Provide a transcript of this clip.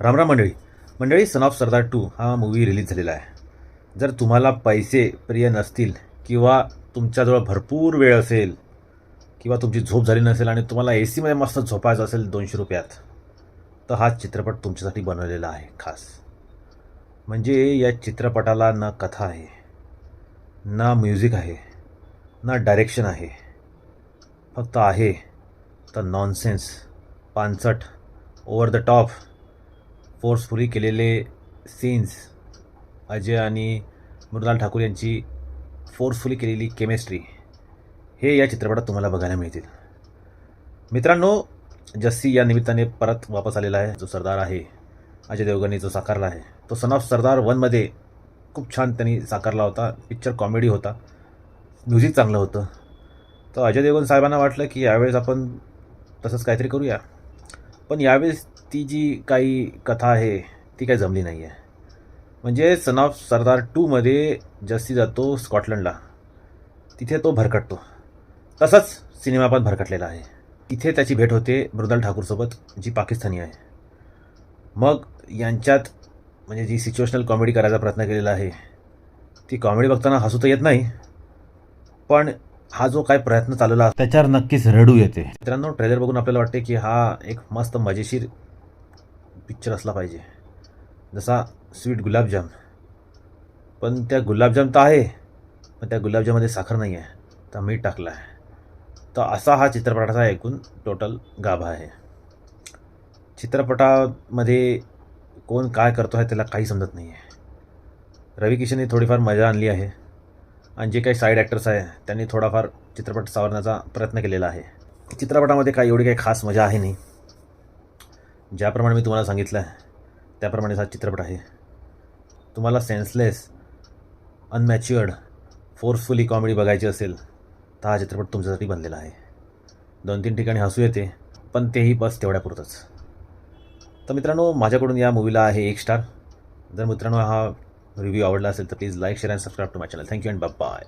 रामराम मंडळी. मंडळी, सन ऑफ सरदार 2 हा मूवी रिलीज झालेला आहे. जर तुम्हाला पैसे प्रिय नसतील किंवा तुमच्याजवळ भरपूर वेळ असेल किंवा तुमची झोप झाली नसेल आणि तुम्हाला ए सीमध्ये मस्त झोपायचं असेल 200 रुपयात, तर हा चित्रपट तुमच्यासाठी बनवलेला आहे खास. म्हणजे या चित्रपटाला ना कथा आहे, ना म्युझिक आहे, ना डायरेक्शन आहे. फक्त आहे तर नॉनसेन्स, पानसट, ओव्हर द टॉप, फोर्सफुली केलेले सीन्स, अजय आणि मृणाल ठाकूर यांची फोर्सफुली केलेली केमिस्ट्री, हे या चित्रपटात तुम्हाला बघायला मिळतील. मित्रांनो, जस्सी या निमित्ताने परत वापस आलेला आहे. जो सरदार आहे, अजय देवगणने जो साकारला आहे, तो सन ऑफ सरदार 1मध्ये खूप छान त्यांनी साकारला होता. पिक्चर कॉमेडी होता, म्युझिक चांगलं होतं. तर अजय देवगण साहेबांना वाटलं की यावेळेस आपण तसंच काहीतरी करूया. पण यावेळेस ती जी काही कथा आहे ती काही जमली नाही आहे. म्हणजे सन ऑफ सरदार 2मध्ये जस्सी जातो स्कॉटलंडला, तिथे तो भरकटतो. तसाच सिनेमा पण भरकटलेला आहे. तिथे त्याची भेट होते मृणाल ठाकूरसोबत, जी पाकिस्तानी आहे. मग यांच्यात म्हणजे जी सिच्युएशनल कॉमेडी करायचा प्रयत्न केलेला आहे, ती कॉमेडी बघताना हसू तर येत नाही, पण हा जो काय प्रयत्न चालवला त्याच्यावर नक्कीच रडू येते. मित्रांनो, ट्रेलर बघून आपल्याला वाटते की हा एक मस्त मजेशीर पिक्चर असला पाहिजे, जसा स्वीट गुलाबजाम. पण त्या गुलाबजाम तर आहे, पण त्या गुलाबजाममध्ये साखर नाही आहे, तर मीठ टाकलं आहे. तर असा हा चित्रपटाचा एकूण टोटल गाभा आहे. चित्रपटामध्ये कोण काय करतो आहे त्याला काही समजत नाही आहे. रवी किशनने थोडीफार मजा आणली आहे आणि जे काही साईड ॲक्टर्स आहे त्यांनी थोडाफार चित्रपट सावरण्याचा प्रयत्न केलेला आहे. चित्रपटामध्ये काही एवढी काही खास मजा आहे नाही. ज्याप्रमाणे मी तुम्हाला सांगितलं आहे त्याप्रमाणेच हा चित्रपट आहे. तुम्हाला सेन्सलेस, अनमॅच्युअर्ड, फोर्सफुली कॉमेडी बघायची असेल तर हा चित्रपट तुमच्यासाठी बनलेला आहे. 2-3 ठिकाणी हसू येते, पण तेही बस तेवढ्यापुरतंच. तर मित्रांनो, माझ्याकडून या मूवीला आहे 1 स्टार. जर मित्रांनो हा रिव्ह्यू आवडला असेल तर please like, share and subscribe to my channel. Thank you and bye.